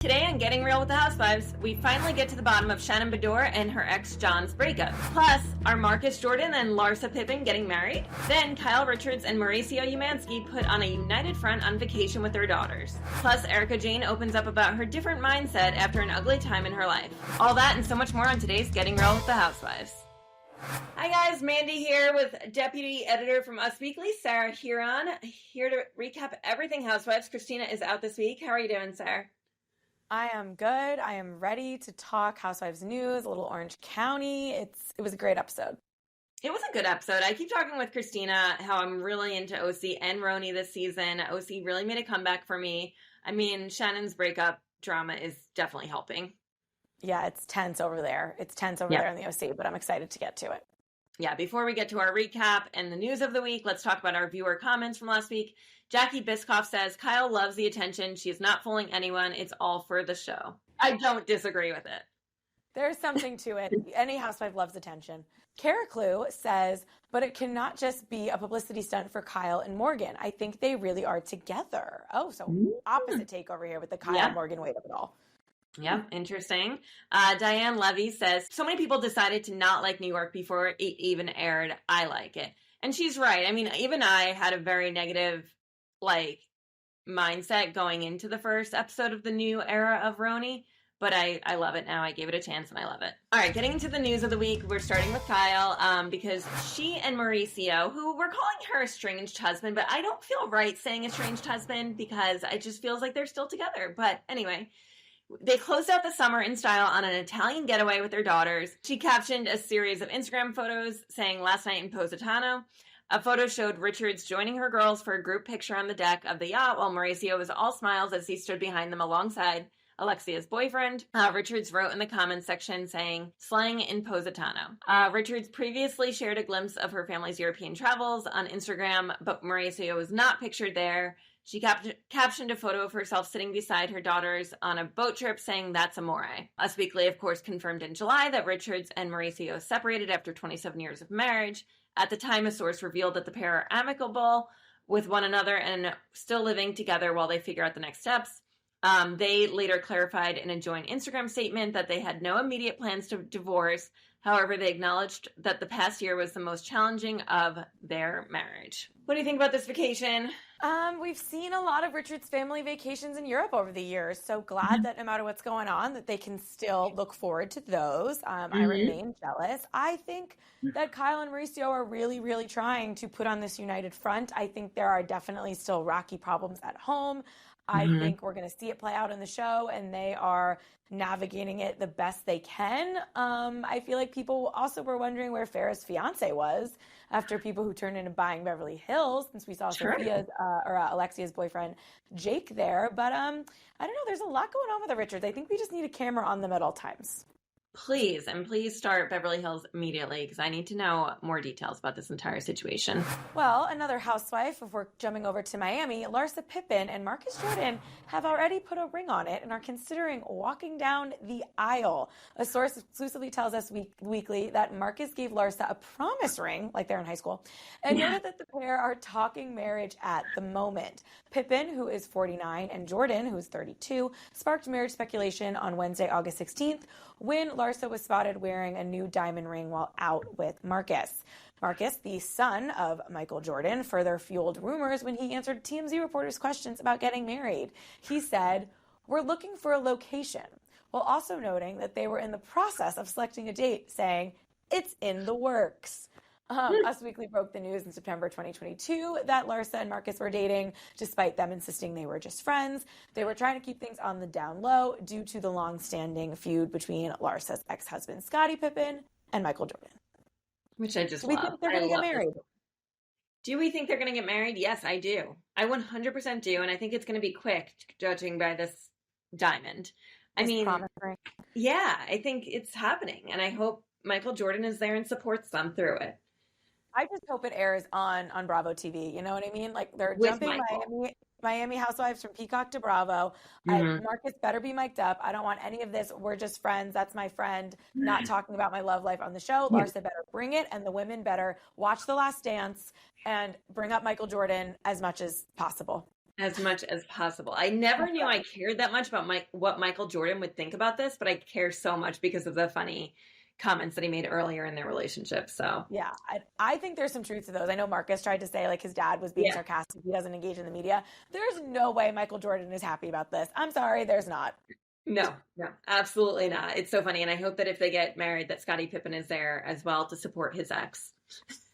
Today on Getting Real with the Housewives, we finally get to the bottom of Shannon Beador and her ex John's breakup. Plus, are Marcus Jordan and Larsa Pippen getting married? Then Kyle Richards and Mauricio Umansky put on a united front on vacation with their daughters. Plus, Erica Jane opens up about her different mindset after an ugly time in her life. All that and so much more on today's Getting Real with the Housewives. Hi guys, Mandy here with Deputy Editor from Us Weekly, Sarah Huron, here to recap everything Housewives. Christina is out this week. How are you doing, Sarah? I am good. I am ready to talk Housewives news, a little Orange County. It was a great episode. It was a good episode. I keep talking with Christina how I'm really into OC and RHONY this season. OC really made a comeback for me. I mean, Shannon's breakup drama is definitely helping. Yeah, it's tense over there. It's tense over there in the OC, but I'm excited to get to it. Yeah, before we get to our recap and the news of the week, let's talk about our viewer comments from last week. Jackie Biscoff says, Kyle loves the attention. She is not fooling anyone. It's all for the show. I don't disagree with it. There's something to it. Any housewife loves attention. Kara Clue says, but it cannot just be a publicity stunt for Kyle and Morgan. I think they really are together. Oh, so opposite take over here with the Kyle Morgan weight of it all. Yeah, interesting. Diane Levy says, so many people decided to not like New York before it even aired. I like it. And she's right. I mean, even I had a very negative, mindset going into the first episode of the new era of RHONY. But I love it now. I gave it a chance and I love it. All right, getting into the news of the week, we're starting with Kyle because she and Mauricio, who we're calling her estranged husband, but I don't feel right saying estranged husband because it just feels like they're still together. But anyway, they closed out the summer in style on an Italian getaway with their daughters. She captioned a series of Instagram photos saying last night in Positano. A photo showed Richards joining her girls for a group picture on the deck of the yacht while Mauricio was all smiles as he stood behind them alongside Alexia's boyfriend. Richards wrote in the comments section saying, slang in Positano. Richards previously shared a glimpse of her family's European travels on Instagram, but Mauricio was not pictured there. She captioned a photo of herself sitting beside her daughters on a boat trip saying, that's amore. Us Weekly, of course, confirmed in July that Richards and Mauricio separated after 27 years of marriage. At the time, a source revealed that the pair are amicable with one another and still living together while they figure out the next steps. They later clarified in a joint Instagram statement that they had no immediate plans to divorce. However, they acknowledged that the past year was the most challenging of their marriage. What do you think about this vacation? We've seen a lot of Richard's family vacations in Europe over the years. So glad that no matter what's going on, that they can still look forward to those. I remain jealous. I think that Kyle and Mauricio are really, really trying to put on this united front. I think there are definitely still rocky problems at home. I think we're going to see it play out in the show, and they are navigating it the best they can. I feel like people also were wondering where Farrah's fiance was after people who turned into Buying Beverly Hills, since we saw Alexia's boyfriend Jake there. But I don't know. There's a lot going on with the Richards. I think we just need a camera on them at all times. Please start Beverly Hills immediately because I need to know more details about this entire situation. Well, another housewife, if we're jumping over to Miami, Larsa Pippen and Marcus Jordan have already put a ring on it and are considering walking down the aisle. A source exclusively tells us weekly that Marcus gave Larsa a promise ring, like they're in high school, and noted that the pair are talking marriage at the moment. Pippen, who is 49, and Jordan, who is 32, sparked marriage speculation on Wednesday, August 16th, when Larsa was spotted wearing a new diamond ring while out with Marcus. Marcus, the son of Michael Jordan, further fueled rumors when he answered TMZ reporters' questions about getting married. He said, "We're looking for a location," while also noting that they were in the process of selecting a date, saying, "It's in the works." Us Weekly broke the news in September 2022 that Larsa and Marcus were dating, despite them insisting they were just friends. They were trying to keep things on the down low due to the long-standing feud between Larsa's ex-husband Scottie Pippen and Michael Jordan. Which I just love. Do we think they're going to get married? Do we think they're going to get married? Yes, I do. I 100% do, and I think it's going to be quick, judging by this diamond. I think it's happening, and I hope Michael Jordan is there and supports them through it. I just hope it airs on Bravo TV. You know what I mean? Like they're jumping Miami Housewives from Peacock to Bravo. Marcus better be mic'd up. I don't want any of this. We're just friends. That's my friend. Not talking about my love life on the show. Larsa better bring it, and the women better watch The Last Dance and bring up Michael Jordan as much as possible. as much as possible. I never knew I cared that much about what Michael Jordan would think about this, but I care so much because of the funny comments that he made earlier in their relationship. So Yeah, I think there's some truth to those. I know Marcus tried to say like his dad was being sarcastic. He doesn't engage in the media. There's no way Michael Jordan is happy about this. I'm sorry, there's not. No, absolutely not. It's so funny. And I hope that if they get married, that Scottie Pippen is there as well to support his ex.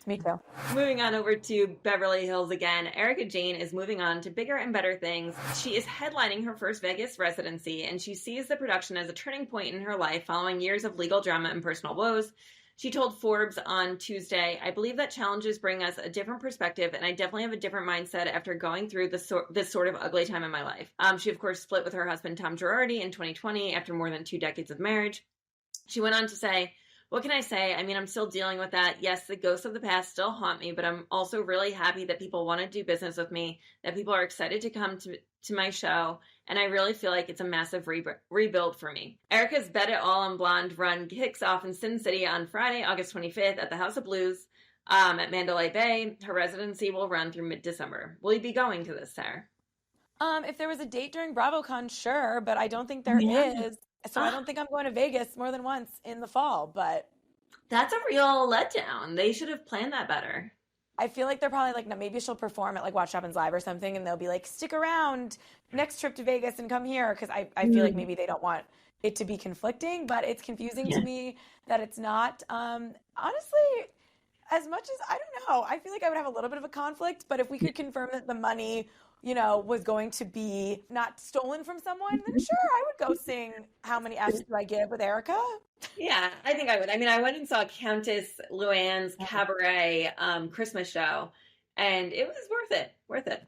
Me too. Moving on over to Beverly Hills again, Erika Jayne is moving on to bigger and better things. She is headlining her first Vegas residency, and she sees the production as a turning point in her life following years of legal drama and personal woes. She told Forbes on Tuesday, "I believe that challenges bring us a different perspective, and I definitely have a different mindset after going through this sort of ugly time in my life." She, of course, split with her husband, Tom Girardi, in 2020 after more than 2 decades of marriage. She went on to say, "What can I say? I mean, I'm still dealing with that. Yes, the ghosts of the past still haunt me, but I'm also really happy that people want to do business with me, that people are excited to come to my show, and I really feel like it's a massive rebuild for me." Erika's Bet It All on Blonde run kicks off in Sin City on Friday, August 25th at the House of Blues at Mandalay Bay. Her residency will run through mid-December. Will you be going to this, Sarah? If there was a date during BravoCon, sure, but I don't think there is. So I don't think I'm going to Vegas more than once in the fall, but that's a real letdown. They should have planned that better. I feel like they're probably like, no, maybe she'll perform at like Watch Happens Live or something, and they'll be like, stick around next trip to Vegas and come here, because I feel like maybe they don't want it to be conflicting, but it's confusing to me that it's not. Honestly, as much as, I don't know, I feel like I would have a little bit of a conflict, but if we could confirm that the money, you know, was going to be not stolen from someone, then sure, I would go sing How Many F's Do I Give with Erika. Yeah, I think I would. I mean, I went and saw Countess Luann's cabaret Christmas show, and it was worth it.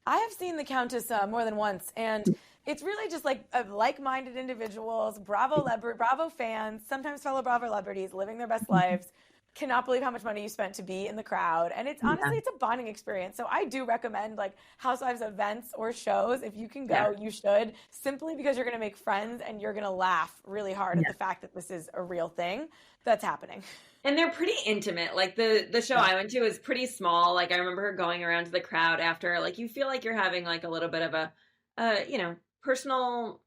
I have seen the Countess more than once, and it's really just like like-minded individuals, Bravo fans, sometimes fellow Bravo celebrities living their best lives. Cannot believe how much money you spent to be in the crowd. And it's honestly, it's a bonding experience. So I do recommend like Housewives events or shows. If you can go, you should, simply because you're going to make friends and you're going to laugh really hard at the fact that this is a real thing that's happening. And they're pretty intimate. Like the show I went to is pretty small. Like I remember her going around to the crowd after, like you feel like you're having like a little bit of a, you know, personal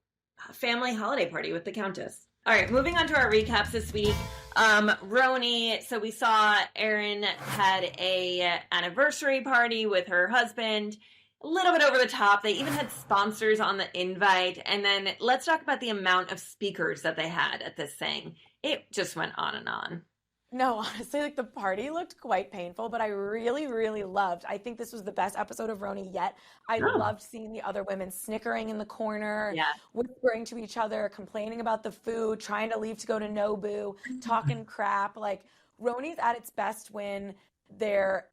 family holiday party with the Countess. All right, moving on to our recaps this week. RHONY, so we saw Erin had a anniversary party with her husband, a little bit over the top. They even had sponsors on the invite. And then let's talk about the amount of speakers that they had at this thing. It just went on and on. No, honestly, like the party looked quite painful, but I really, really loved. I think this was the best episode of RHONY yet. I loved seeing the other women snickering in the corner, whispering to each other, complaining about the food, trying to leave to go to Nobu, talking crap. Like RHONY's at its best when they're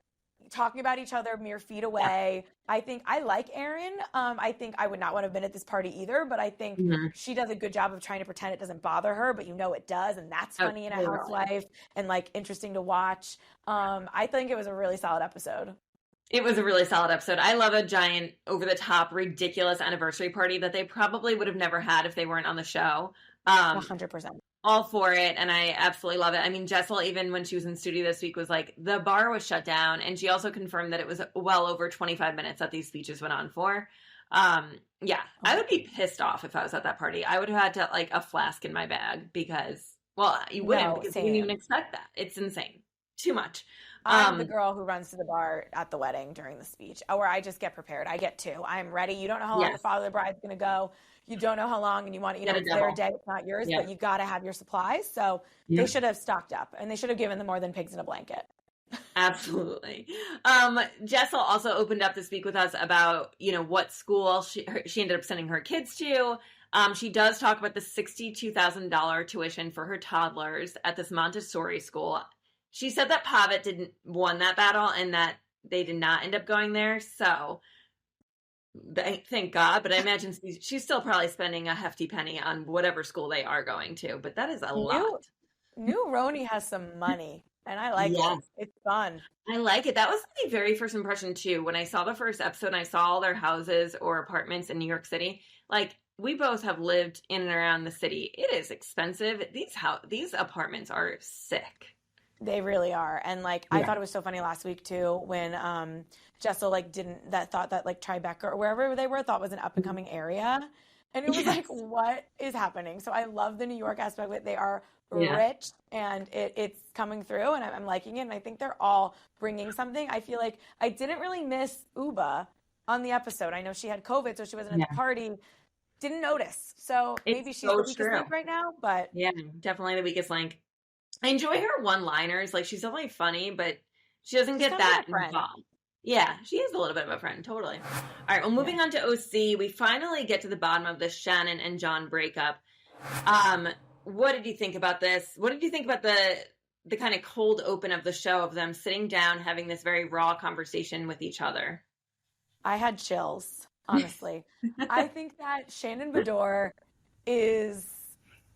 talking about each other mere feet away. I think I like Erin. I think I would not want to have been at this party either, but I think she does a good job of trying to pretend it doesn't bother her, but you know it does, and that's funny in a housewife and like interesting to watch. I think it was a really solid episode. It was a really solid episode. I love a giant, over-the-top, ridiculous anniversary party that they probably would have never had if they weren't on the show. 100%. All for it, and I absolutely love it. I mean, Jessel, even when she was in studio this week, was like, the bar was shut down, and she also confirmed that it was well over 25 minutes that these speeches went on for. I would be pissed off if I was at that party. I would have had to, like, a flask in my bag because, well, you wouldn't because you didn't even expect that. It's insane. Too much. I'm the girl who runs to the bar at the wedding during the speech, or I just get prepared. I get two. I'm ready. You don't know how long the father of the bride's going to go. You don't know how long, and you want to, it's their day, it's not yours, but you got to have your supplies. So they should have stocked up, and they should have given them more than pigs in a blanket. Absolutely. Jessel also opened up this week with us about, what school she ended up sending her kids to. She does talk about the $62,000 tuition for her toddlers at this Montessori school. She said that Pavitt didn't won that battle and that they did not end up going there. So thank God, but I imagine she's still probably spending a hefty penny on whatever school they are going to, but that is a lot. New RHONY has some money, and I like it. It's fun. I like it. That was my very first impression, too. When I saw the first episode and I saw all their houses or apartments in New York City, like, we both have lived in and around the city. It is expensive. These apartments are sick. They really are. And like, I thought it was so funny last week too, when Jessel like thought that like Tribeca or wherever they were thought was an up and coming area. And it was like, what is happening? So I love the New York aspect of it. They are rich and it's coming through and I'm liking it. And I think they're all bringing something. I feel like I didn't really miss Uba on the episode. I know she had COVID, so she wasn't at the party. Didn't notice. So maybe she's the weakest link right now, but. Yeah, definitely the weakest link. I enjoy her one-liners. Like, she's definitely funny, but she doesn't get that involved. Yeah, she is a little bit of a friend, totally. All right, well, moving on to OC, we finally get to the bottom of the Shannon and John breakup. What did you think about this? What did you think about the kind of cold open of the show of them sitting down, having this very raw conversation with each other? I had chills, honestly. I think that Shannon Beador is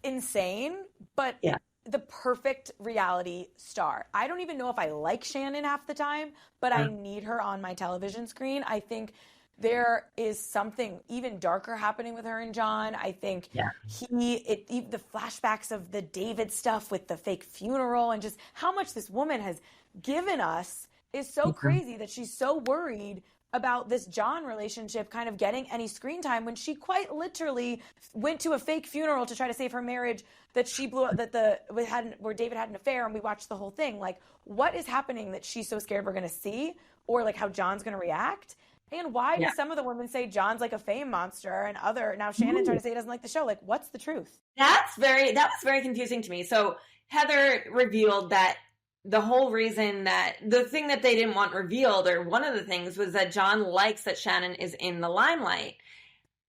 insane, but the perfect reality star. I don't even know if I like Shannon half the time, but I need her on my television screen. I think there is something even darker happening with her and John. I think the flashbacks of the David stuff with the fake funeral and just how much this woman has given us is so crazy that she's so worried about this John relationship kind of getting any screen time when she quite literally went to a fake funeral to try to save her marriage that she blew up, where David had an affair, and we watched the whole thing. Like, what is happening that she's so scared we're going to see, or like how John's going to react? And why do some of the women say John's like a fame monster and now Shannon trying to say he doesn't like the show? Like, what's the truth? That was very confusing to me. So Heather revealed that the whole reason that the thing that they didn't want revealed, or one of the things, was that John likes that Shannon is in the limelight.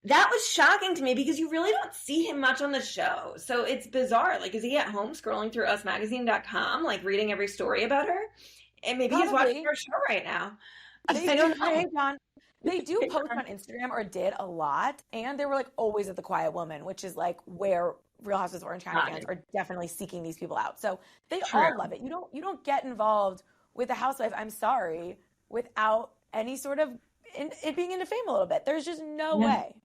That was shocking to me because you really don't see him much on the show. So it's bizarre. Like, is he at home scrolling through usmagazine.com, like reading every story about her? And maybe he's watching her show right now. I don't know. John. They do post on Instagram, or did a lot, and they were like always at the Quiet Woman, which is like where Real Houses of Orange County fans are definitely seeking these people out. So they all love it. You don't get involved with a housewife, I'm sorry, without any sort of it being into fame a little bit. There's just no way.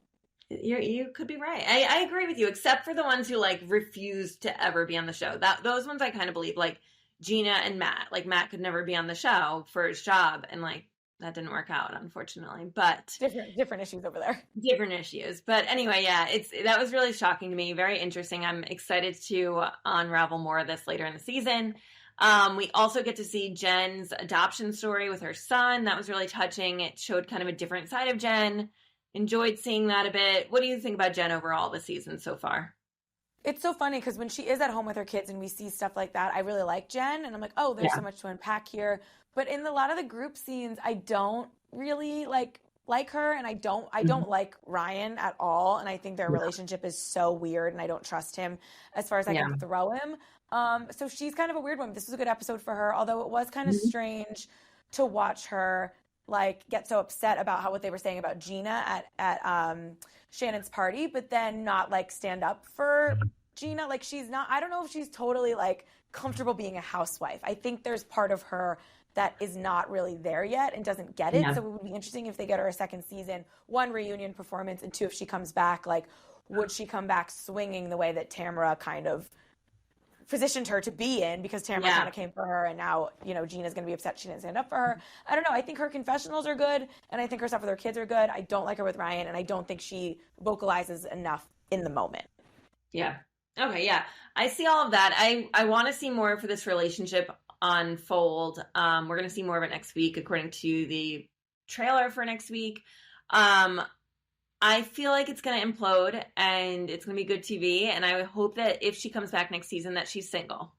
You could be right. I agree with you, except for the ones who like refuse to ever be on the show. Those ones I kind of believe, like Gina and Matt. Like, Matt could never be on the show for his job, and like that didn't work out, unfortunately. But different issues over there. Different issues. But anyway, that was really shocking to me. Very interesting. I'm excited to unravel more of this later in the season. We also get to see Jen's adoption story with her son. That was really touching. It showed kind of a different side of Jen. Enjoyed seeing that a bit. What do you think about Jen overall this season so far? It's so funny because when she is at home with her kids and we see stuff like that, I really like Jen. And I'm like, oh, there's so much to unpack here. But in a lot of the group scenes, I don't really like her, and I don't like Ryan at all. And I think their relationship is so weird, and I don't trust him as far as I can throw him. So she's kind of a weird one. This was a good episode for her, although it was kind of strange to watch her like get so upset about what they were saying about Gina at Shannon's party, but then not like stand up for Gina. Like, she's not, I don't know if she's totally like comfortable being a housewife. I think there's part of her that is not really there yet and doesn't get it. So it would be interesting if they get her a second season, 1, reunion performance, and 2, if she comes back, like, would she come back swinging the way that Tamara kind of positioned her to be in, because Tamara kind of came for her, and now, Gina's going to be upset she didn't stand up for her. I don't know. I think her confessionals are good, and I think her stuff with her kids are good. I don't like her with Ryan, and I don't think she vocalizes enough in the moment. Yeah. Okay, yeah. I see all of that. I want to see more for this relationship unfold. We're going to see more of it next week, according to the trailer for next week. I feel like it's going to implode, and it's going to be good TV. And I hope that if she comes back next season, that she's single,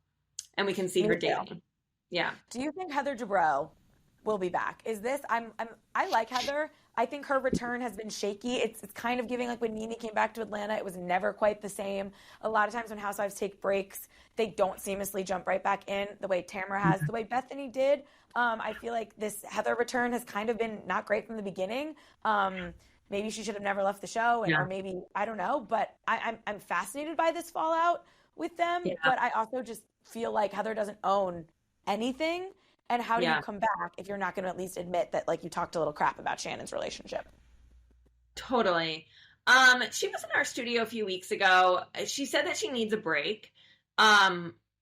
and we can see her dating. Yeah. Do you think Heather Dubrow will be back? I like Heather. I think her return has been shaky. It's kind of giving like when Nene came back to Atlanta, it was never quite the same. A lot of times when housewives take breaks, they don't seamlessly jump right back in the way Tamara has, the way Bethany did. I feel like this Heather return has kind of been not great from the beginning. Maybe she should have never left the show, or maybe, I don't know. But I'm fascinated by this fallout with them. Yeah. But I also just feel like Heather doesn't own anything. And how do you come back if you're not going to at least admit that, like, you talked a little crap about Shannon's relationship? Totally. She was in our studio a few weeks ago. She said that she needs a break.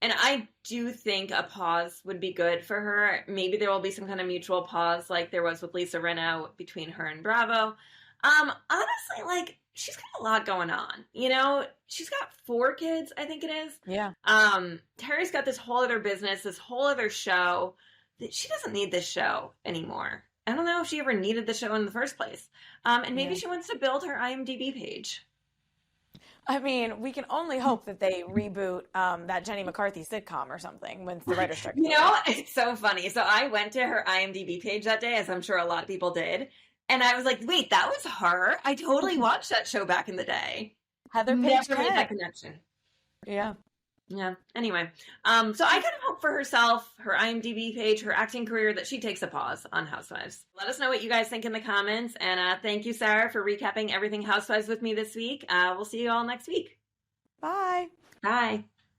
And I do think a pause would be good for her. Maybe there will be some kind of mutual pause like there was with Lisa Rinna between her and Bravo. Honestly, like, she's got a lot going on. You know, she's got 4 kids, I think it is. Yeah. Terry's got this whole other business, this whole other show. She doesn't need this show anymore. I don't know if she ever needed the show in the first place. And maybe she wants to build her IMDb page. I mean, we can only hope that they reboot that Jenny McCarthy sitcom or something once the writer's strike. You know, it's so funny. So I went to her IMDb page that day, as I'm sure a lot of people did. And I was like, wait, that was her? I totally watched that show back in the day. Heather Page Never made that connection. Yeah. Yeah. Anyway, so I kind of hope for herself, her IMDb page, her acting career, that she takes a pause on Housewives. Let us know what you guys think in the comments. And thank you, Sarah, for recapping everything Housewives with me this week. We'll see you all next week. Bye. Bye.